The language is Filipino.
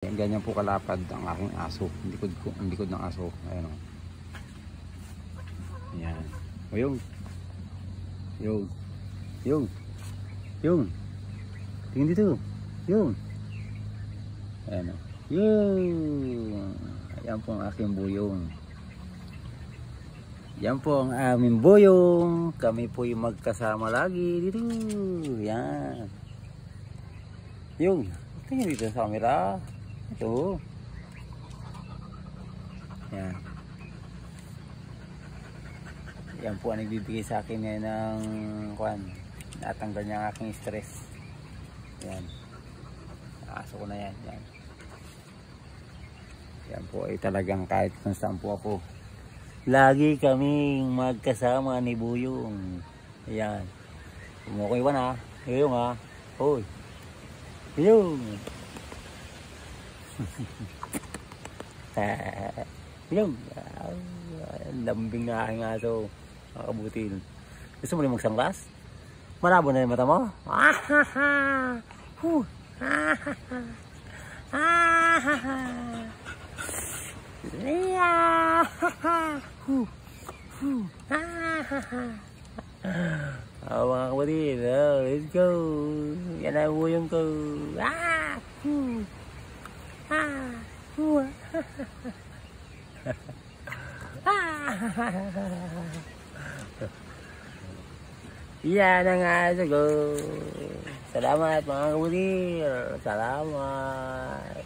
Ganyan po kalapad ang aking aso. Ang likod ng aso. Ayan o. Ayan. O yung. Yung. Yung. Yung. Tingin dito. Yung. Ayan o. Yung. Ayan po ang aking buyong. Yan po ang aming buyong. Kami po yung magkasama lagi dito. Yan. Yung. Tingin dito sa camera. Ito. Yan. Yan po ang nagbibigay sa akin ngayon ng kwan. Natanggal niya ang aking stress. Yan. Aso ko na yan. Yan. Yan po ay talagang kahit kung saan po ako. Lagi kaming magkasama ni Buyong. Yan. Kumukuha iwan ha. Yung ha. Hoy. Yung. Yung lambing na aking aso, makabutin. Gusto mo rin magsanglas? Malabo na yung mata mo? Mga kabutin, let's go. Yan ang buyong ko. Yan ang aso ko. Salamat mga kabutir. Salamat.